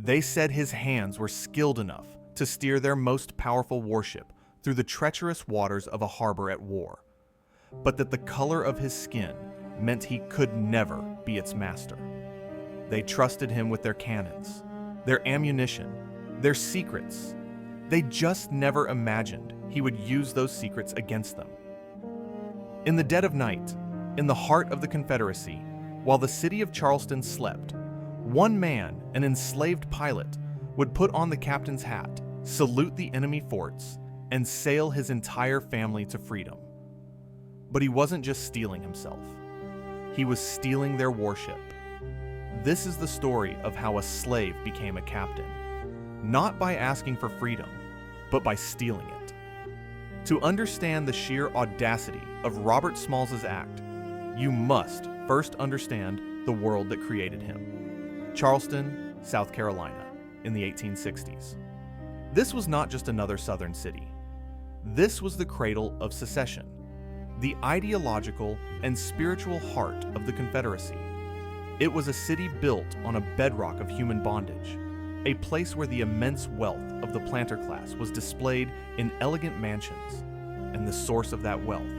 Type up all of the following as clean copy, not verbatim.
They said his hands were skilled enough to steer their most powerful warship through the treacherous waters of a harbor at war, but that the color of his skin meant he could never be its master. They trusted him with their cannons, their ammunition, their secrets. They just never imagined he would use those secrets against them. In the dead of night, in the heart of the Confederacy, while the city of Charleston slept, one man, an enslaved pilot, would put on the captain's hat, salute the enemy forts, and sail his entire family to freedom. But he wasn't just stealing himself. He was stealing their warship. This is the story of how a slave became a captain, not by asking for freedom, but by stealing it. To understand the sheer audacity of Robert Smalls's act, you must first understand the world that created him. Charleston, South Carolina, in the 1860s. This was not just another southern city. This was the cradle of secession, the ideological and spiritual heart of the Confederacy. It was a city built on a bedrock of human bondage, a place where the immense wealth of the planter class was displayed in elegant mansions, and the source of that wealth,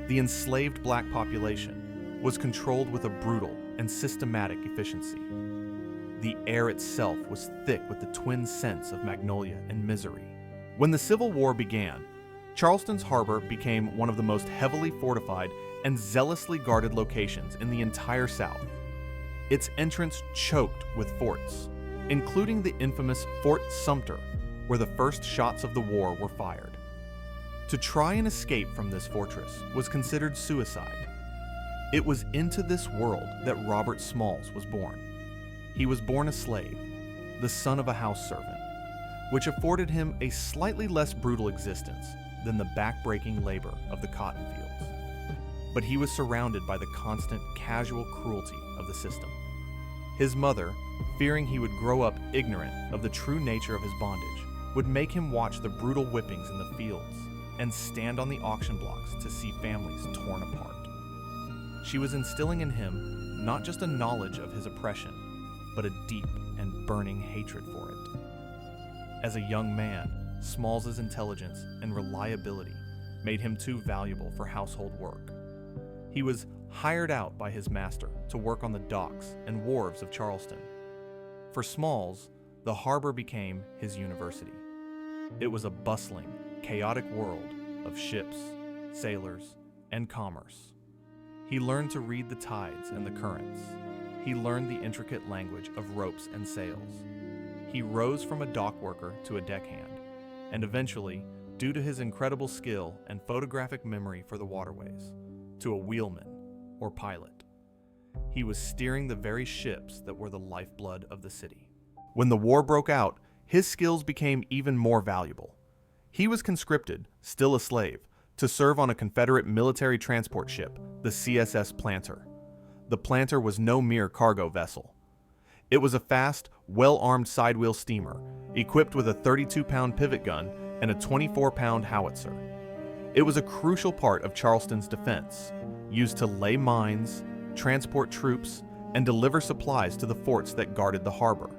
the enslaved black population, was controlled with a brutal and systematic efficiency. The air itself was thick with the twin scents of magnolia and misery. When the Civil War began, Charleston's harbor became one of the most heavily fortified and zealously guarded locations in the entire South. Its entrance choked with forts, including the infamous Fort Sumter, where the first shots of the war were fired. To try and escape from this fortress was considered suicide. It was into this world that Robert Smalls was born. He was born a slave, the son of a house servant, which afforded him a slightly less brutal existence than the back-breaking labor of the cotton fields. But he was surrounded by the constant, casual cruelty of the system. His mother, fearing he would grow up ignorant of the true nature of his bondage, would make him watch the brutal whippings in the fields and stand on the auction blocks to see families torn apart. She was instilling in him not just a knowledge of his oppression, but a deep and burning hatred for it. As a young man, Smalls's intelligence and reliability made him too valuable for household work. He was hired out by his master to work on the docks and wharves of Charleston. For Smalls, the harbor became his university. It was a bustling, chaotic world of ships, sailors, and commerce. He learned to read the tides and the currents. He learned the intricate language of ropes and sails. He rose from a dock worker to a deckhand, and eventually, due to his incredible skill and photographic memory for the waterways, to a wheelman or pilot. He was steering the very ships that were the lifeblood of the city. When the war broke out, his skills became even more valuable. He was conscripted, still a slave, to serve on a Confederate military transport ship, the CSS Planter. The Planter was no mere cargo vessel. It was a fast, well-armed sidewheel steamer, equipped with a 32-pound pivot gun and a 24-pound howitzer. It was a crucial part of Charleston's defense, used to lay mines, transport troops, and deliver supplies to the forts that guarded the harbor.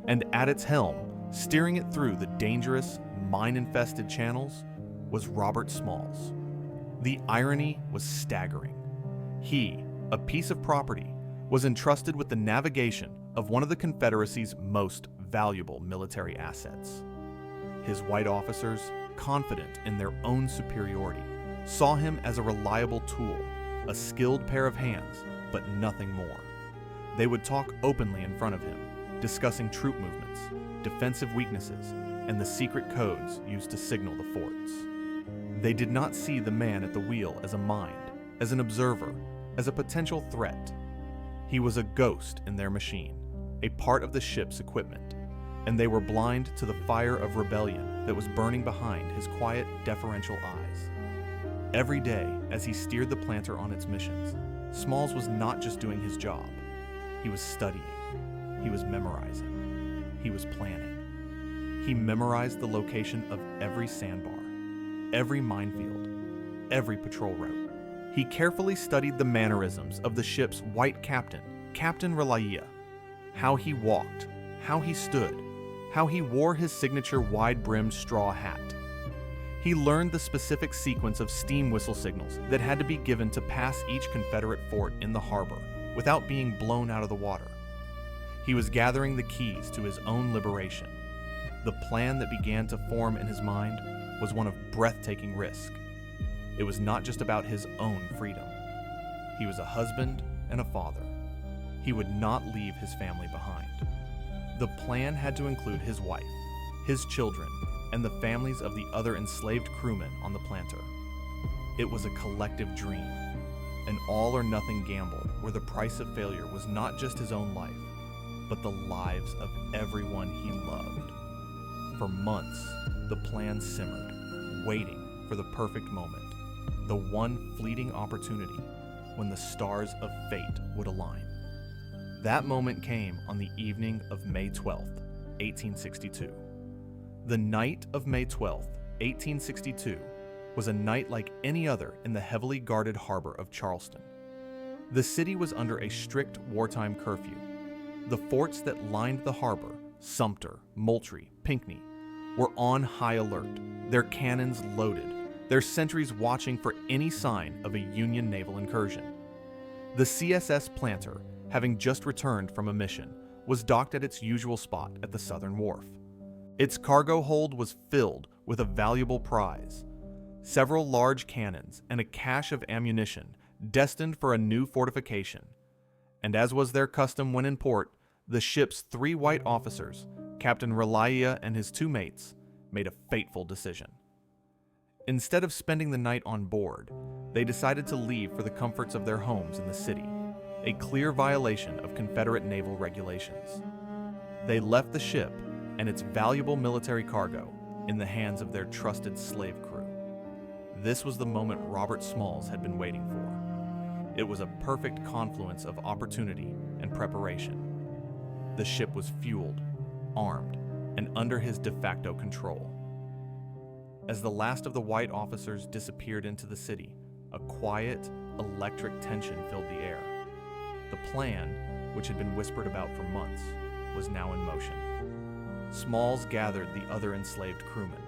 And at its helm, steering it through the dangerous, mine-infested channels, was Robert Smalls. The irony was staggering. He, a piece of property, was entrusted with the navigation of one of the Confederacy's most valuable military assets. His white officers, confident in their own superiority, saw him as a reliable tool, a skilled pair of hands, but nothing more. They would talk openly in front of him, discussing troop movements, defensive weaknesses, and the secret codes used to signal the forts. They did not see the man at the wheel as a mind, as an observer, as a potential threat. He was a ghost in their machine, a part of the ship's equipment, and they were blind to the fire of rebellion that was burning behind his quiet, deferential eyes. Every day, as he steered the Planter on its missions, Smalls was not just doing his job. He was studying. He was memorizing. He was planning. He memorized the location of every sandbar, every minefield, every patrol route. He carefully studied the mannerisms of the ship's white captain, Captain Relia, how he walked, how he stood, how he wore his signature wide-brimmed straw hat. He learned the specific sequence of steam whistle signals that had to be given to pass each Confederate fort in the harbor without being blown out of the water. He was gathering the keys to his own liberation. The plan that began to form in his mind was one of breathtaking risk. It was not just about his own freedom. He was a husband and a father. He would not leave his family behind. The plan had to include his wife, his children, and the families of the other enslaved crewmen on the Planter. It was a collective dream, an all-or-nothing gamble where the price of failure was not just his own life, but the lives of everyone he loved. For months, the plan simmered, waiting for the perfect moment, the one fleeting opportunity when the stars of fate would align. That moment came on the evening of May 12th, 1862. The night of May 12th, 1862, was a night like any other in the heavily guarded harbor of Charleston. The city was under a strict wartime curfew. The forts that lined the harbor, Sumter, Moultrie, Pinckney, were on high alert, their cannons loaded, their sentries watching for any sign of a Union naval incursion. The CSS Planter, having just returned from a mission, was docked at its usual spot at the southern wharf. Its cargo hold was filled with a valuable prize, several large cannons and a cache of ammunition destined for a new fortification. And as was their custom when in port, the ship's 3 white officers, Captain Relia and his 2 mates, made a fateful decision. Instead of spending the night on board, they decided to leave for the comforts of their homes in the city, a clear violation of Confederate naval regulations. They left the ship and its valuable military cargo in the hands of their trusted slave crew. This was the moment Robert Smalls had been waiting for. It was a perfect confluence of opportunity and preparation. The ship was fueled, armed, and under his de facto control. As the last of the white officers disappeared into the city, a quiet, electric tension filled the air. The plan, which had been whispered about for months, was now in motion. Smalls gathered the other enslaved crewmen.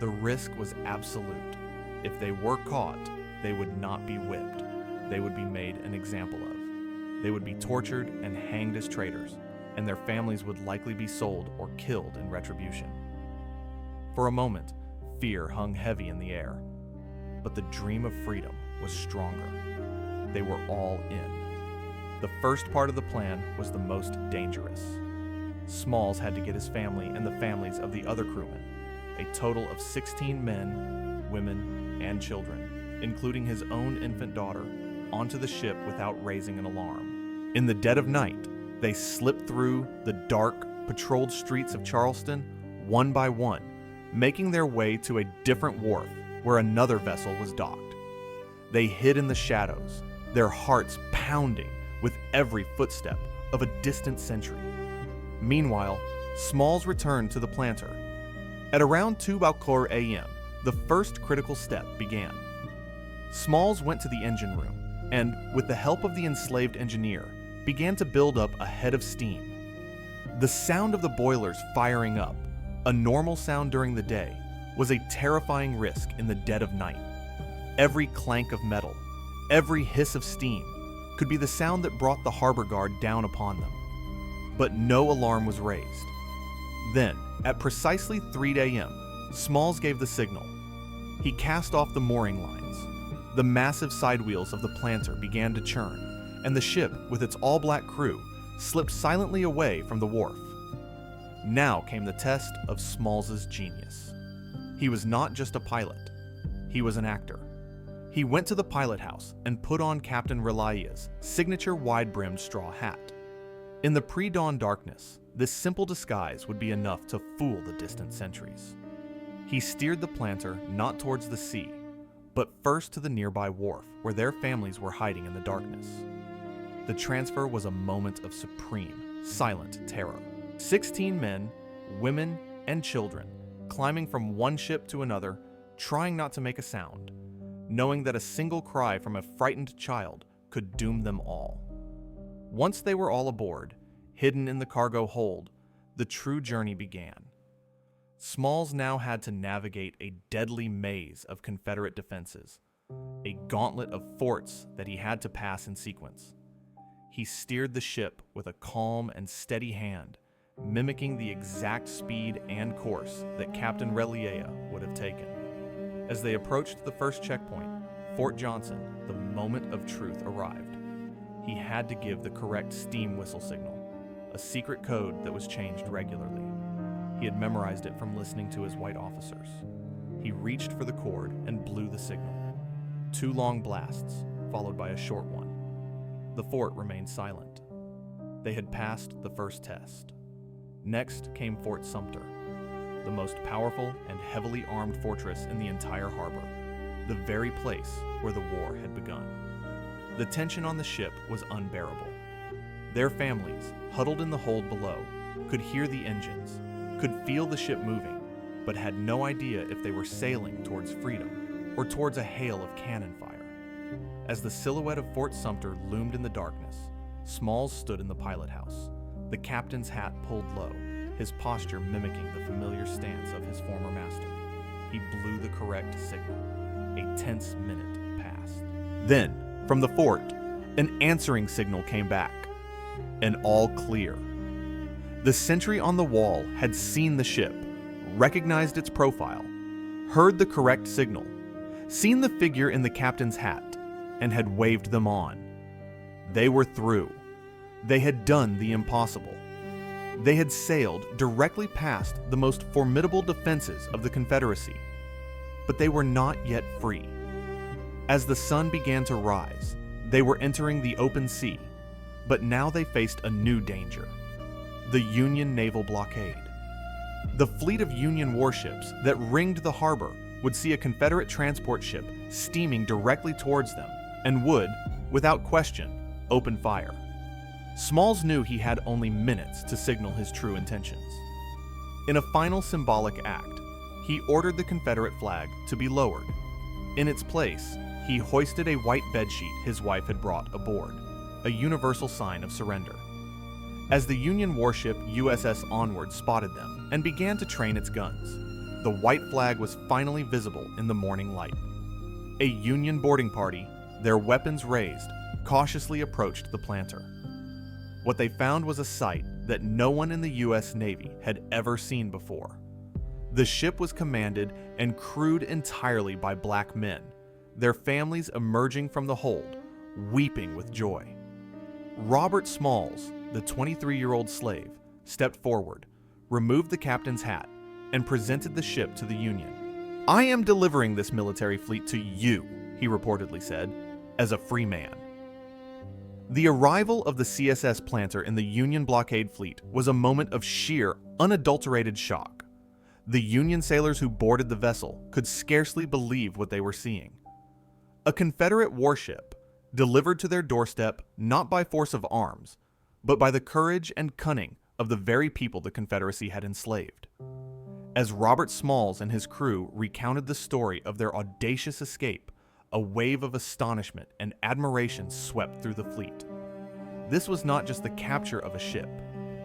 The risk was absolute. If they were caught, they would not be whipped. They would be made an example of. They would be tortured and hanged as traitors, and their families would likely be sold or killed in retribution. For a moment, fear hung heavy in the air, but the dream of freedom was stronger. They were all in. The first part of the plan was the most dangerous. Smalls had to get his family and the families of the other crewmen, a total of 16 men, women, and children, including his own infant daughter, onto the ship without raising an alarm. In the dead of night, they slipped through the dark, patrolled streets of Charleston, one by one, making their way to a different wharf where another vessel was docked. They hid in the shadows, their hearts pounding with every footstep of a distant sentry. Meanwhile, Smalls returned to the Planter. At around 2:00 a.m., the first critical step began. Smalls went to the engine room and, with the help of the enslaved engineer, began to build up a head of steam. The sound of the boilers firing up, a normal sound during the day, was a terrifying risk in the dead of night. Every clank of metal, every hiss of steam, could be the sound that brought the harbor guard down upon them. But no alarm was raised. Then, at precisely 3 a.m., Smalls gave the signal. He cast off the mooring lines. The massive side wheels of the Planter began to churn, and the ship, with its all-black crew, slipped silently away from the wharf. Now came the test of Smalls's genius. He was not just a pilot. He was an actor. He went to the pilot house and put on Captain Relia's signature wide-brimmed straw hat. In the pre-dawn darkness, this simple disguise would be enough to fool the distant sentries. He steered the Planter not towards the sea, but first to the nearby wharf where their families were hiding in the darkness. The transfer was a moment of supreme, silent terror. 16 men, women, and children climbing from one ship to another, trying not to make a sound, knowing that a single cry from a frightened child could doom them all. Once they were all aboard, hidden in the cargo hold, the true journey began. Smalls now had to navigate a deadly maze of Confederate defenses, a gauntlet of forts that he had to pass in sequence. He steered the ship with a calm and steady hand, mimicking the exact speed and course that Captain Reliea would have taken. As they approached the first checkpoint, Fort Johnson, the moment of truth arrived. He had to give the correct steam whistle signal, a secret code that was changed regularly. He had memorized it from listening to his white officers. He reached for the cord and blew the signal. 2 long blasts, followed by a short one. The fort remained silent. They had passed the first test. Next came Fort Sumter, the most powerful and heavily armed fortress in the entire harbor, the very place where the war had begun. The tension on the ship was unbearable. Their families, huddled in the hold below, could hear the engines, could feel the ship moving, but had no idea if they were sailing towards freedom or towards a hail of cannon fire. As the silhouette of Fort Sumter loomed in the darkness, Smalls stood in the pilot house, the captain's hat pulled low, his posture mimicking the familiar stance of his former master. He blew the correct signal. A tense minute passed. Then, from the fort, an answering signal came back. An all clear. The sentry on the wall had seen the ship, recognized its profile, heard the correct signal, seen the figure in the captain's hat, and had waved them on. They were through. They had done the impossible. They had sailed directly past the most formidable defenses of the Confederacy, but they were not yet free. As the sun began to rise, they were entering the open sea, but now they faced a new danger: the Union naval blockade. The fleet of Union warships that ringed the harbor would see a Confederate transport ship steaming directly towards them and would, without question, open fire. Smalls knew he had only minutes to signal his true intentions. In a final symbolic act, he ordered the Confederate flag to be lowered. In its place, he hoisted a white bedsheet his wife had brought aboard, a universal sign of surrender. As the Union warship USS Onward spotted them and began to train its guns, the white flag was finally visible in the morning light. A Union boarding party, their weapons raised, cautiously approached the Planter. What they found was a sight that no one in the U.S. Navy had ever seen before. The ship was commanded and crewed entirely by black men, their families emerging from the hold, weeping with joy. Robert Smalls, the 23-year-old slave, stepped forward, removed the captain's hat, and presented the ship to the Union. "I am delivering this military fleet to you," he reportedly said, "as a free man." The arrival of the CSS Planter in the Union blockade fleet was a moment of sheer, unadulterated shock. The Union sailors who boarded the vessel could scarcely believe what they were seeing. A Confederate warship, delivered to their doorstep not by force of arms, but by the courage and cunning of the very people the Confederacy had enslaved. As Robert Smalls and his crew recounted the story of their audacious escape, a wave of astonishment and admiration swept through the fleet. This was not just the capture of a ship.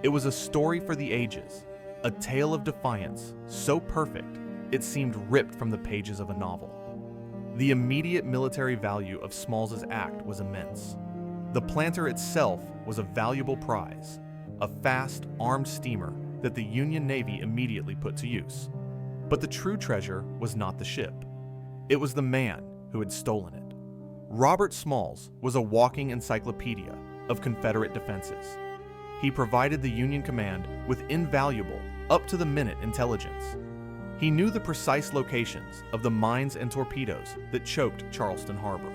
It was a story for the ages, a tale of defiance so perfect it seemed ripped from the pages of a novel. The immediate military value of Smalls's act was immense. The Planter itself was a valuable prize, a fast, armed steamer that the Union Navy immediately put to use. But the true treasure was not the ship. It was the man who had stolen it. Robert Smalls was a walking encyclopedia of Confederate defenses. He provided the Union command with invaluable, up-to-the-minute intelligence. He knew the precise locations of the mines and torpedoes that choked Charleston Harbor.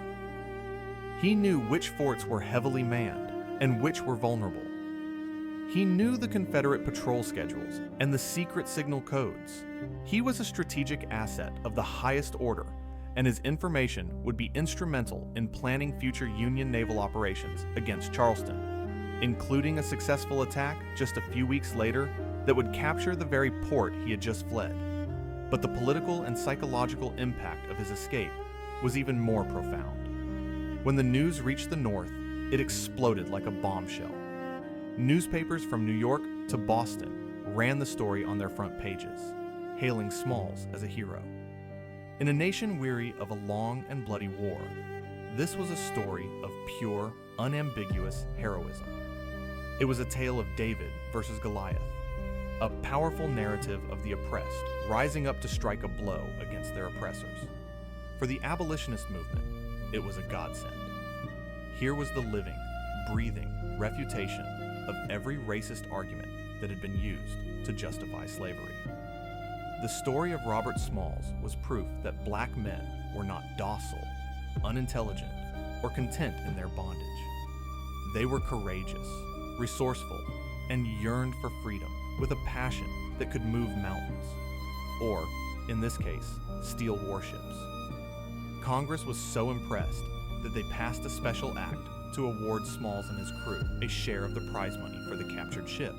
He knew which forts were heavily manned and which were vulnerable. He knew the Confederate patrol schedules and the secret signal codes. He was a strategic asset of the highest order, and his information would be instrumental in planning future Union naval operations against Charleston, including a successful attack just a few weeks later that would capture the very port he had just fled. But the political and psychological impact of his escape was even more profound. When the news reached the North, it exploded like a bombshell. Newspapers from New York to Boston ran the story on their front pages, hailing Smalls as a hero. In a nation weary of a long and bloody war, this was a story of pure, unambiguous heroism. It was a tale of David versus Goliath, a powerful narrative of the oppressed rising up to strike a blow against their oppressors. For the abolitionist movement, it was a godsend. Here was the living, breathing refutation of every racist argument that had been used to justify slavery. The story of Robert Smalls was proof that black men were not docile, unintelligent, or content in their bondage. They were courageous, resourceful, and yearned for freedom with a passion that could move mountains, or, in this case, steal warships. Congress was so impressed that they passed a special act to award Smalls and his crew a share of the prize money for the captured ship,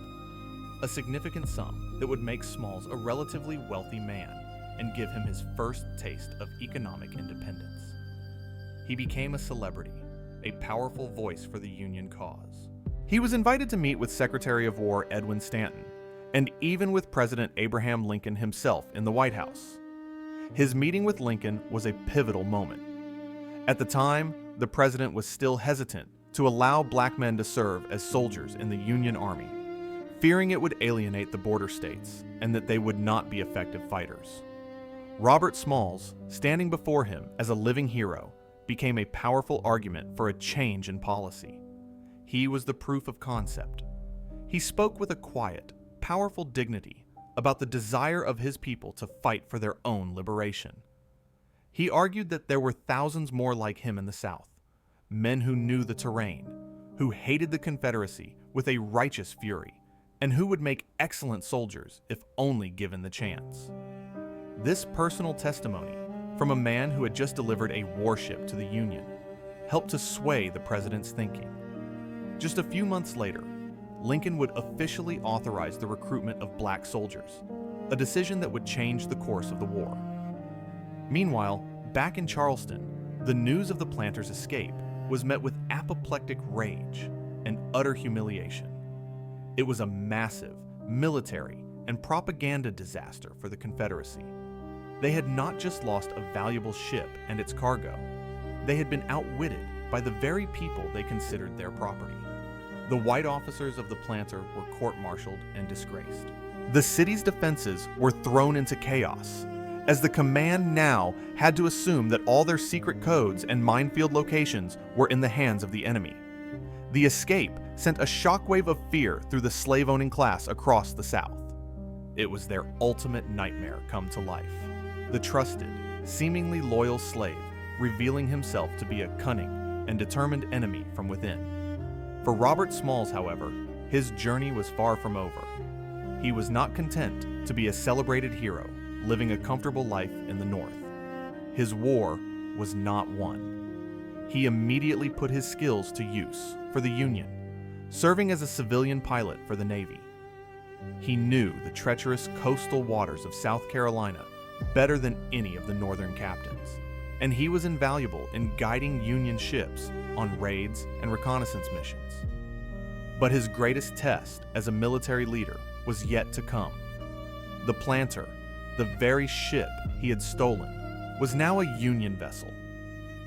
a significant sum that would make Smalls a relatively wealthy man and give him his first taste of economic independence. He became a celebrity, a powerful voice for the Union cause. He was invited to meet with Secretary of War Edwin Stanton, and even with President Abraham Lincoln himself in the White House. His meeting with Lincoln was a pivotal moment. At the time, the president was still hesitant to allow black men to serve as soldiers in the Union Army, fearing it would alienate the border states and that they would not be effective fighters. Robert Smalls, standing before him as a living hero, became a powerful argument for a change in policy. He was the proof of concept. He spoke with a quiet, powerful dignity about the desire of his people to fight for their own liberation. He argued that there were thousands more like him in the South, men who knew the terrain, who hated the Confederacy with a righteous fury, and who would make excellent soldiers if only given the chance. This personal testimony from a man who had just delivered a warship to the Union helped to sway the president's thinking. Just a few months later, Lincoln would officially authorize the recruitment of black soldiers, a decision that would change the course of the war. Meanwhile, back in Charleston, the news of the planters' escape was met with apoplectic rage and utter humiliation. It was a massive military and propaganda disaster for the Confederacy. They had not just lost a valuable ship and its cargo, they had been outwitted by the very people they considered their property. The white officers of the planter were court-martialed and disgraced. The city's defenses were thrown into chaos, as the command now had to assume that all their secret codes and minefield locations were in the hands of the enemy. The escape sent a shockwave of fear through the slave-owning class across the South. It was their ultimate nightmare come to life. The trusted, seemingly loyal slave revealing himself to be a cunning and determined enemy from within. For Robert Smalls, however, his journey was far from over. He was not content to be a celebrated hero, living a comfortable life in the North. His war was not won. He immediately put his skills to use for the Union, serving as a civilian pilot for the Navy. He knew the treacherous coastal waters of South Carolina better than any of the Northern captains, and he was invaluable in guiding Union ships on raids and reconnaissance missions. But his greatest test as a military leader was yet to come. The planter, the very ship he had stolen, was now a Union vessel,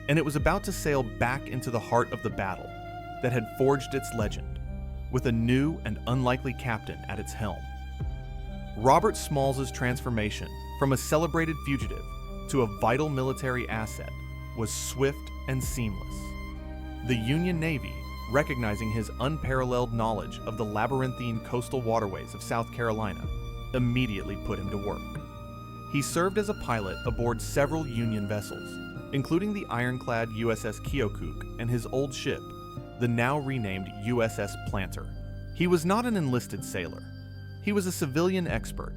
and it was about to sail back into the heart of the battle that had forged its legend, with a new and unlikely captain at its helm. Robert Smalls' transformation from a celebrated fugitive to a vital military asset was swift and seamless. The Union Navy, recognizing his unparalleled knowledge of the labyrinthine coastal waterways of South Carolina, immediately put him to work. He served as a pilot aboard several Union vessels, including the ironclad USS Keokuk and his old ship, the now renamed USS Planter. He was not an enlisted sailor. He was a civilian expert,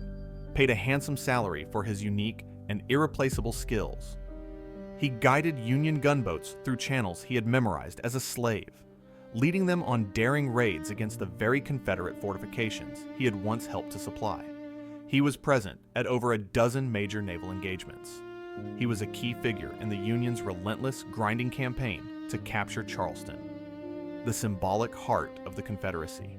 paid a handsome salary for his unique and irreplaceable skills. He guided Union gunboats through channels he had memorized as a slave, leading them on daring raids against the very Confederate fortifications he had once helped to supply. He was present at over a dozen major naval engagements. He was a key figure in the Union's relentless, grinding campaign to capture Charleston, the symbolic heart of the Confederacy.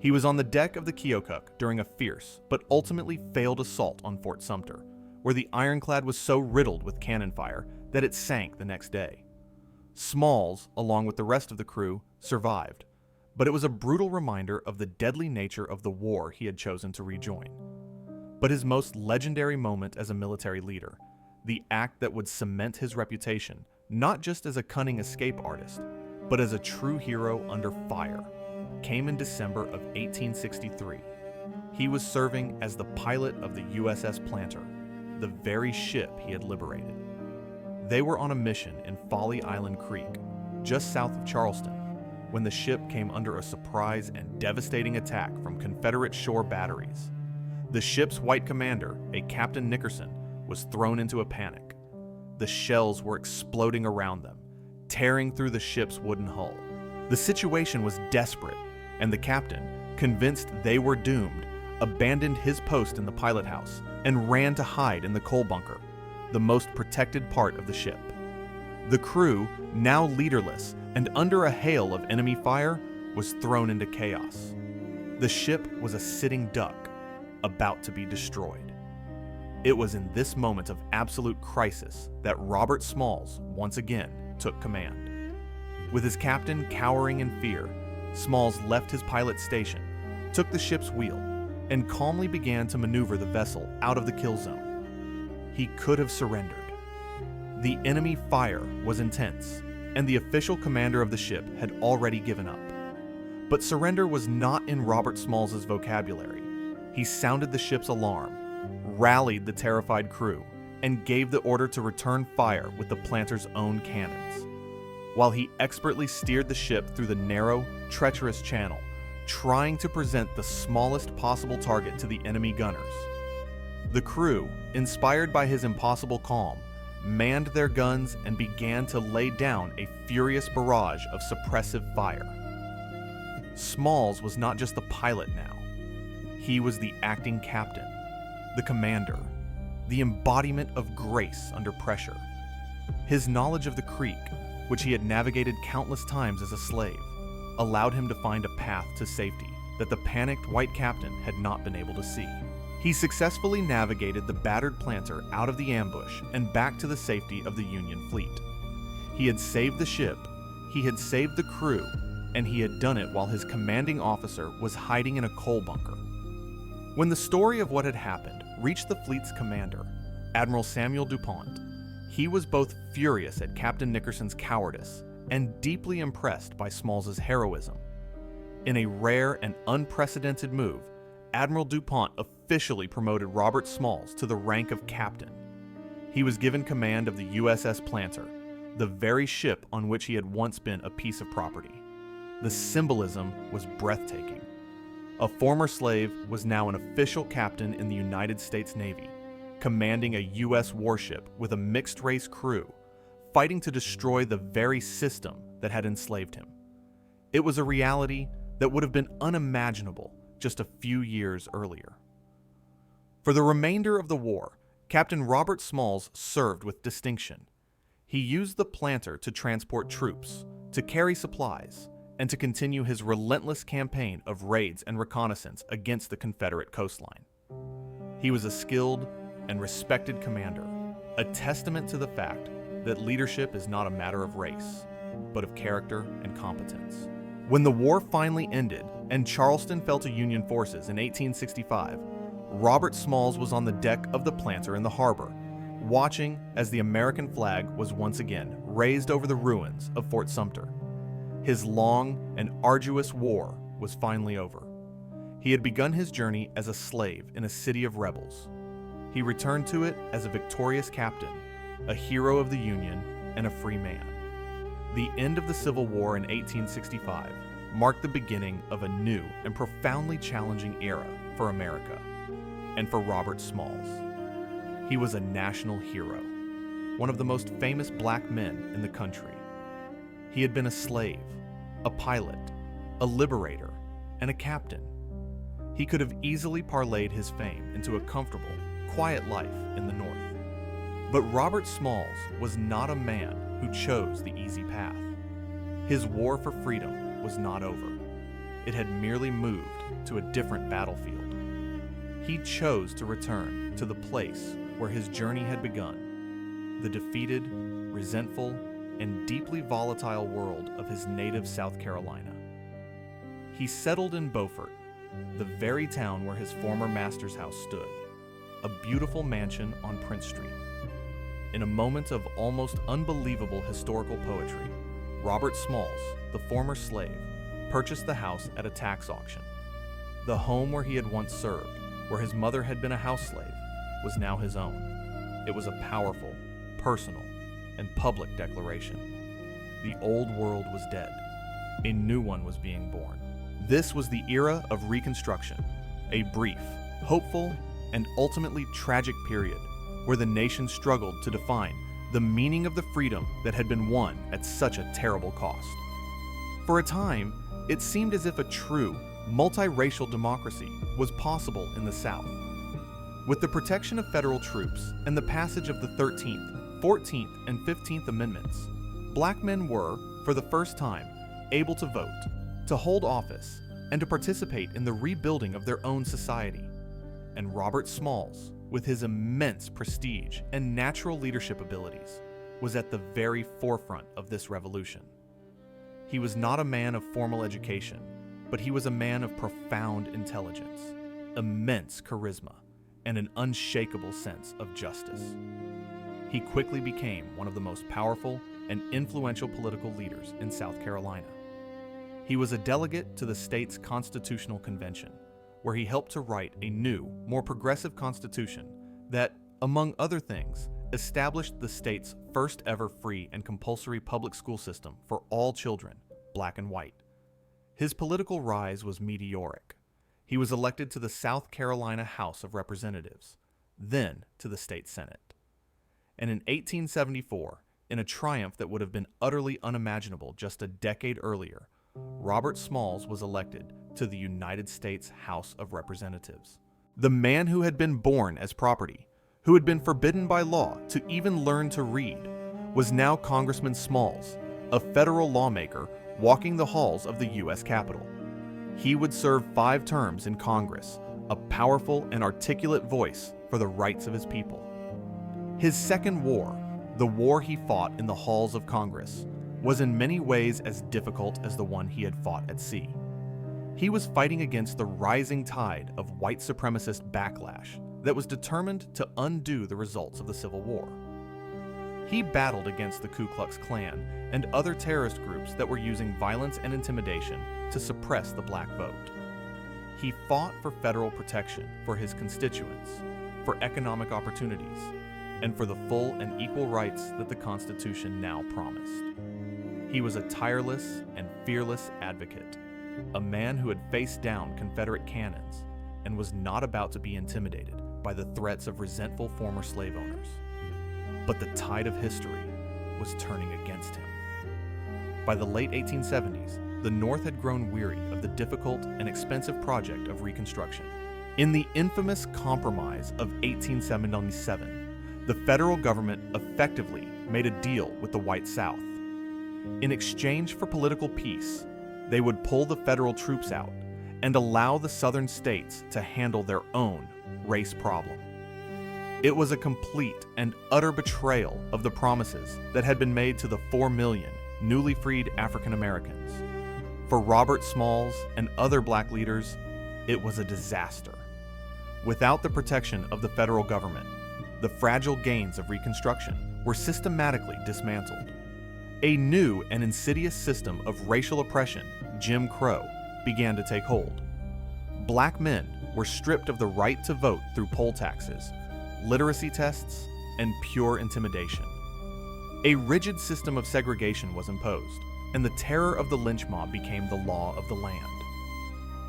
He was on the deck of the Keokuk during a fierce but ultimately failed assault on Fort Sumter, where the ironclad was so riddled with cannon fire that it sank the next day. Smalls, along with the rest of the crew, survived, but it was a brutal reminder of the deadly nature of the war he had chosen to rejoin. But his most legendary moment as a military leader, the act that would cement his reputation, not just as a cunning escape artist, but as a true hero under fire, came in December of 1863. He was serving as the pilot of the USS Planter, the very ship he had liberated. They were on a mission in Folly Island Creek, just south of Charleston, when the ship came under a surprise and devastating attack from Confederate shore batteries. The ship's white commander, a Captain Nickerson, was thrown into a panic. The shells were exploding around them, tearing through the ship's wooden hull. The situation was desperate, and the captain, convinced they were doomed, abandoned his post in the pilot house and ran to hide in the coal bunker, the most protected part of the ship. The crew, now leaderless and under a hail of enemy fire, was thrown into chaos. The ship was a sitting duck, about to be destroyed. It was in this moment of absolute crisis that Robert Smalls once again took command. With his captain cowering in fear, Smalls left his pilot's station, took the ship's wheel, and calmly began to maneuver the vessel out of the kill zone. He could have surrendered. The enemy fire was intense, and the official commander of the ship had already given up. But surrender was not in Robert Smalls' vocabulary. He sounded the ship's alarm, rallied the terrified crew, and gave the order to return fire with the Planter's own cannons. While he expertly steered the ship through the narrow, treacherous channel, trying to present the smallest possible target to the enemy gunners. The crew, inspired by his impossible calm, manned their guns and began to lay down a furious barrage of suppressive fire. Smalls was not just the pilot now. He was the acting captain, the commander, the embodiment of grace under pressure. His knowledge of the creek, which he had navigated countless times as a slave, allowed him to find a path to safety that the panicked white captain had not been able to see. He successfully navigated the battered Planter out of the ambush and back to the safety of the Union fleet. He had saved the ship, he had saved the crew, and he had done it while his commanding officer was hiding in a coal bunker. When the story of what had happened reached the fleet's commander, Admiral Samuel DuPont, he was both furious at Captain Nickerson's cowardice and deeply impressed by Smalls' heroism. In a rare and unprecedented move, Admiral DuPont officially promoted Robert Smalls to the rank of captain. He was given command of the USS Planter, the very ship on which he had once been a piece of property. The symbolism was breathtaking. A former slave was now an official captain in the United States Navy, commanding a U.S. warship with a mixed-race crew, fighting to destroy the very system that had enslaved him. It was a reality that would have been unimaginable just a few years earlier. For the remainder of the war, Captain Robert Smalls served with distinction. He used the Planter to transport troops, to carry supplies, and to continue his relentless campaign of raids and reconnaissance against the Confederate coastline. He was a skilled and respected commander, a testament to the fact that leadership is not a matter of race, but of character and competence. When the war finally ended and Charleston fell to Union forces in 1865, Robert Smalls was on the deck of the Planter in the harbor, watching as the American flag was once again raised over the ruins of Fort Sumter. His long and arduous war was finally over. He had begun his journey as a slave in a city of rebels. He returned to it as a victorious captain, a hero of the Union, and a free man. The end of the Civil War in 1865 marked the beginning of a new and profoundly challenging era for America, and for Robert Smalls. He was a national hero, one of the most famous black men in the country. He had been a slave, a pilot, a liberator, and a captain. He could have easily parlayed his fame into a comfortable, quiet life in the North. But Robert Smalls was not a man who chose the easy path. His war for freedom was not over. it had merely moved to a different battlefield. He chose to return to the place where his journey had begun, the defeated, resentful, and deeply volatile world of his native South Carolina. He settled in Beaufort, the very town where his former master's house stood, a beautiful mansion on Prince Street. In a moment of almost unbelievable historical poetry, Robert Smalls, the former slave, purchased the house at a tax auction. The home where he had once served, where his mother had been a house slave, was now his own. It was a powerful, personal, and public declaration. The old world was dead. A new one was being born. This was the era of Reconstruction, a brief, hopeful, and ultimately tragic period where the nation struggled to define the meaning of the freedom that had been won at such a terrible cost. For a time, it seemed as if a true, multiracial democracy was possible in the South. With the protection of federal troops and the passage of the 13th, 14th, and 15th Amendments, black men were, for the first time, able to vote, to hold office, and to participate in the rebuilding of their own society. And Robert Smalls, with his immense prestige and natural leadership abilities, was at the very forefront of this revolution. He was not a man of formal education, but he was a man of profound intelligence, immense charisma, and an unshakable sense of justice. He quickly became one of the most powerful and influential political leaders in South Carolina. He was a delegate to the state's Constitutional Convention, where he helped to write a new, more progressive constitution that, among other things, established the state's first ever free and compulsory public school system for all children, black and white. His political rise was meteoric. He was elected to the South Carolina House of Representatives, then to the state Senate. And in 1874, in a triumph that would have been utterly unimaginable just a decade earlier, Robert Smalls was elected to the United States House of Representatives. The man who had been born as property, who had been forbidden by law to even learn to read, was now Congressman Smalls, a federal lawmaker walking the halls of the U.S. Capitol. He would serve 5 terms in Congress, a powerful and articulate voice for the rights of his people. His second war, the war he fought in the halls of Congress, was in many ways as difficult as the one he had fought at sea. He was fighting against the rising tide of white supremacist backlash that was determined to undo the results of the Civil War. He battled against the Ku Klux Klan and other terrorist groups that were using violence and intimidation to suppress the black vote. He fought for federal protection for his constituents, for economic opportunities, and for the full and equal rights that the Constitution now promised. He was a tireless and fearless advocate, a man who had faced down Confederate cannons and was not about to be intimidated by the threats of resentful former slave owners. But the tide of history was turning against him. By the late 1870s, the North had grown weary of the difficult and expensive project of Reconstruction. In the infamous Compromise of 1877, the federal government effectively made a deal with the white South. In exchange for political peace, they would pull the federal troops out and allow the southern states to handle their own race problem. It was a complete and utter betrayal of the promises that had been made to the 4 million newly freed African Americans. For Robert Smalls and other black leaders, it was a disaster. Without the protection of the federal government, the fragile gains of Reconstruction were systematically dismantled. A new and insidious system of racial oppression, Jim Crow, began to take hold. Black men were stripped of the right to vote through poll taxes, literacy tests, and pure intimidation. A rigid system of segregation was imposed, and the terror of the lynch mob became the law of the land.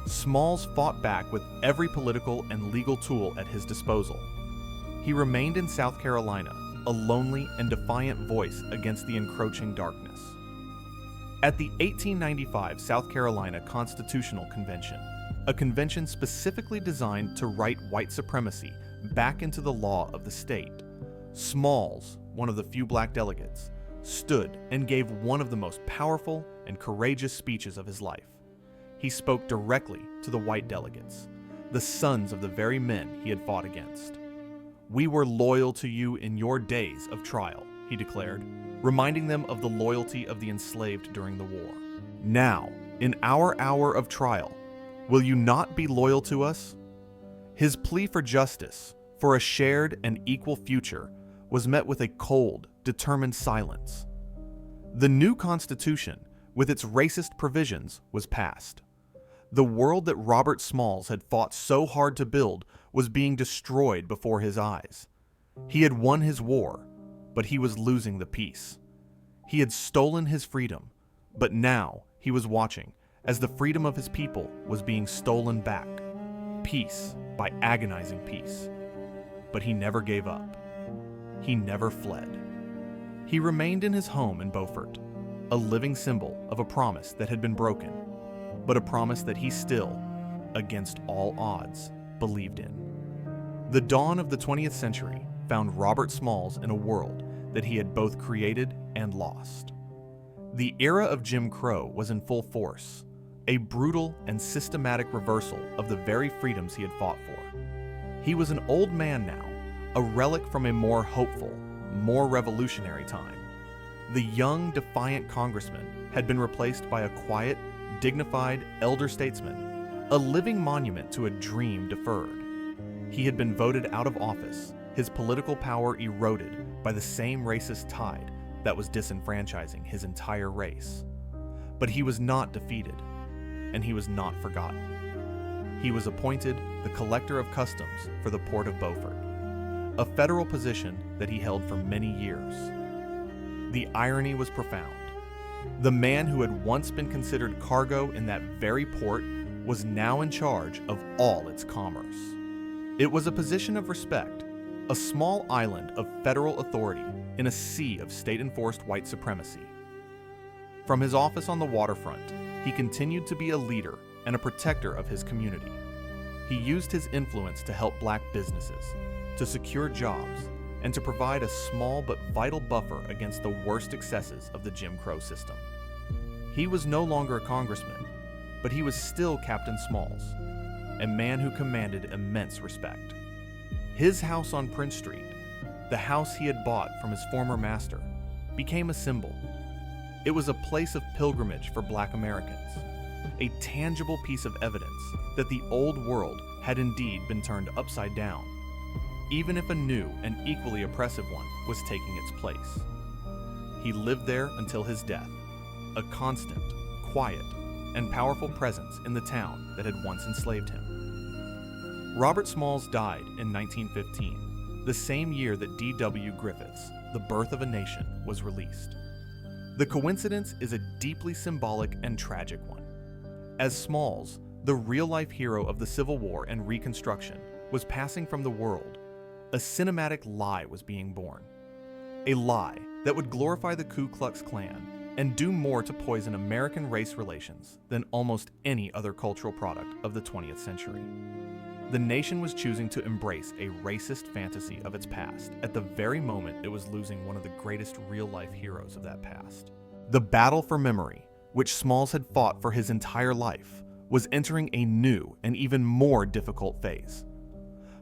Smalls fought back with every political and legal tool at his disposal. He remained in South Carolina, a lonely and defiant voice against the encroaching darkness. At the 1895 South Carolina Constitutional Convention, a convention specifically designed to write white supremacy back into the law of the state, Smalls, one of the few black delegates, stood and gave one of the most powerful and courageous speeches of his life. he spoke directly to the white delegates, the sons of the very men he had fought against. "We were loyal to you in your days of trial," he declared, reminding them of the loyalty of the enslaved during the war. "Now, in our hour of trial, will you not be loyal to us?" His plea for justice, for a shared and equal future, was met with a cold, determined silence. The new Constitution, with its racist provisions, was passed. The world that Robert Smalls had fought so hard to build was being destroyed before his eyes. He had won his war, but he was losing the peace. He had stolen his freedom, but now he was watching as the freedom of his people was being stolen back, piece by agonizing piece. But he never gave up. He never fled. He remained in his home in Beaufort, a living symbol of a promise that had been broken, but a promise that he still, against all odds, believed in. The dawn of the 20th century found Robert Smalls in a world that he had both created and lost. The era of Jim Crow was in full force, a brutal and systematic reversal of the very freedoms he had fought for. He was an old man now, a relic from a more hopeful, more revolutionary time. The young, defiant congressman had been replaced by a quiet, dignified elder statesman, a living monument to a dream deferred. He had been voted out of office, his political power eroded by the same racist tide that was disenfranchising his entire race. But he was not defeated, and he was not forgotten. He was appointed the Collector of Customs for the Port of Beaufort, a federal position that he held for many years. The irony was profound. The man who had once been considered cargo in that very port was now in charge of all its commerce. It was a position of respect, a small island of federal authority in a sea of state-enforced white supremacy. From his office on the waterfront, he continued to be a leader and a protector of his community. He used his influence to help black businesses, to secure jobs, and to provide a small but vital buffer against the worst excesses of the Jim Crow system. He was no longer a congressman, but he was still Captain Smalls, a man who commanded immense respect. His house on Prince Street, the house he had bought from his former master, became a symbol. It was a place of pilgrimage for Black Americans, a tangible piece of evidence that the old world had indeed been turned upside down, even if a new and equally oppressive one was taking its place. He lived there until his death, a constant, quiet, and powerful presence in the town that had once enslaved him. Robert Smalls died in 1915, the same year that D.W. Griffith's The Birth of a Nation was released. The coincidence is a deeply symbolic and tragic one. As Smalls, the real-life hero of the Civil War and Reconstruction, was passing from the world, a cinematic lie was being born. A lie that would glorify the Ku Klux Klan and do more to poison American race relations than almost any other cultural product of the 20th century. The nation was choosing to embrace a racist fantasy of its past at the very moment it was losing one of the greatest real-life heroes of that past. The battle for memory, which Smalls had fought for his entire life, was entering a new and even more difficult phase.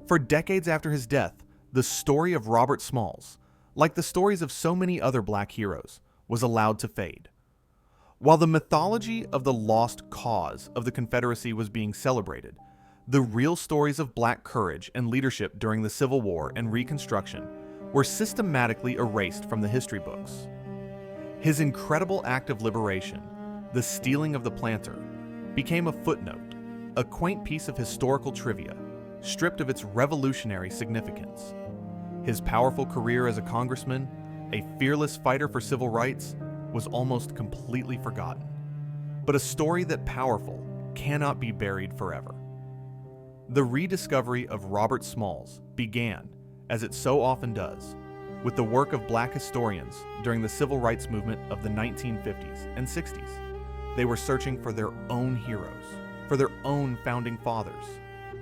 For decades after his death, the story of Robert Smalls, like the stories of so many other black heroes, was allowed to fade. While the mythology of the lost cause of the Confederacy was being celebrated, the real stories of black courage and leadership during the Civil War and Reconstruction were systematically erased from the history books. His incredible act of liberation, the stealing of the Planter, became a footnote, a quaint piece of historical trivia, stripped of its revolutionary significance. His powerful career as a congressman, a fearless fighter for civil rights, was almost completely forgotten. But a story that powerful cannot be buried forever. The rediscovery of Robert Smalls began, as it so often does, with the work of black historians during the civil rights movement of the 1950s and 60s. They were searching for their own heroes, for their own founding fathers,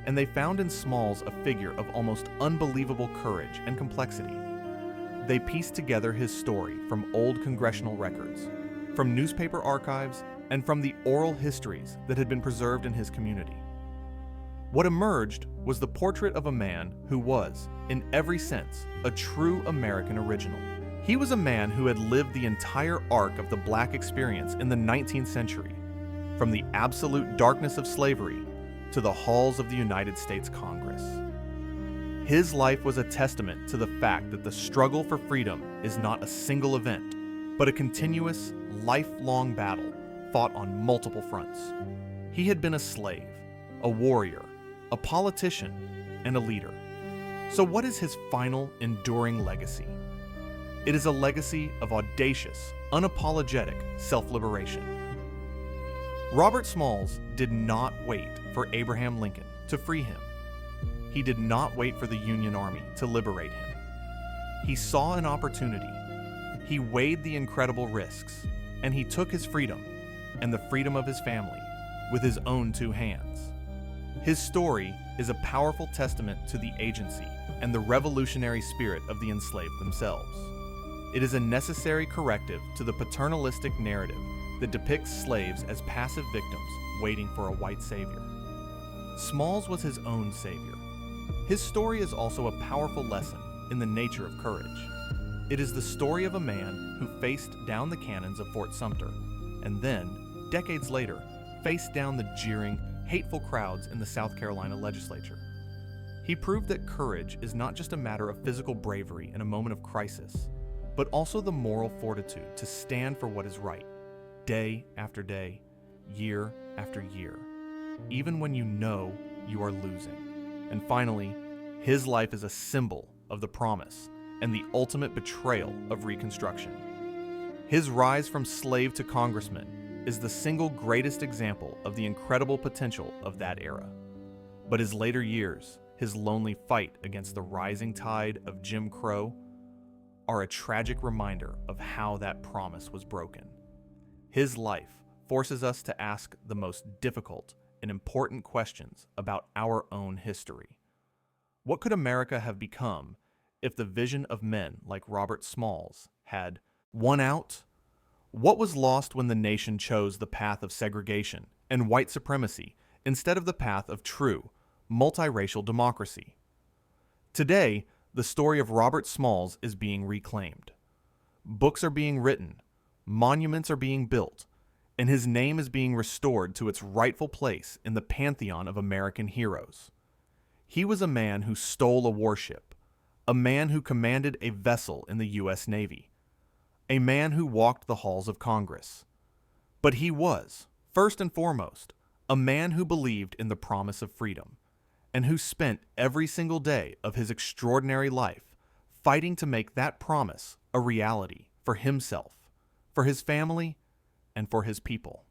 and they found in Smalls a figure of almost unbelievable courage and complexity. They pieced together his story from old congressional records, from newspaper archives, and from the oral histories that had been preserved in his community. What emerged was the portrait of a man who was, in every sense, a true American original. He was a man who had lived the entire arc of the Black experience in the 19th century, from the absolute darkness of slavery to the halls of the United States Congress. His life was a testament to the fact that the struggle for freedom is not a single event, but a continuous, lifelong battle fought on multiple fronts. He had been a slave, a warrior, a politician, and a leader. So what is his final, enduring legacy? It is a legacy of audacious, unapologetic self-liberation. Robert Smalls did not wait for Abraham Lincoln to free him. He did not wait for the Union Army to liberate him. He saw an opportunity. He weighed the incredible risks, and he took his freedom and the freedom of his family with his own two hands. His story is a powerful testament to the agency and the revolutionary spirit of the enslaved themselves. It is a necessary corrective to the paternalistic narrative that depicts slaves as passive victims waiting for a white savior. Smalls was his own savior. His story is also a powerful lesson in the nature of courage. It is the story of a man who faced down the cannons of Fort Sumter, and then, decades later, faced down the jeering, hateful crowds in the South Carolina legislature. He proved that courage is not just a matter of physical bravery in a moment of crisis, but also the moral fortitude to stand for what is right, day after day, year after year, even when you know you are losing. And finally, his life is a symbol of the promise and the ultimate betrayal of Reconstruction. His rise from slave to congressman is the single greatest example of the incredible potential of that era. But his later years, his lonely fight against the rising tide of Jim Crow, are a tragic reminder of how that promise was broken. His life forces us to ask the most difficult and important questions about our own history. What could America have become if the vision of men like Robert Smalls had won out? What was lost when the nation chose the path of segregation and white supremacy instead of the path of true, multiracial democracy? Today, the story of Robert Smalls is being reclaimed. Books are being written, monuments are being built, and his name is being restored to its rightful place in the pantheon of American heroes. He was a man who stole a warship, a man who commanded a vessel in the U.S. Navy, a man who walked the halls of Congress. But he was, first and foremost, a man who believed in the promise of freedom, and who spent every single day of his extraordinary life fighting to make that promise a reality for himself, for his family, and for his people.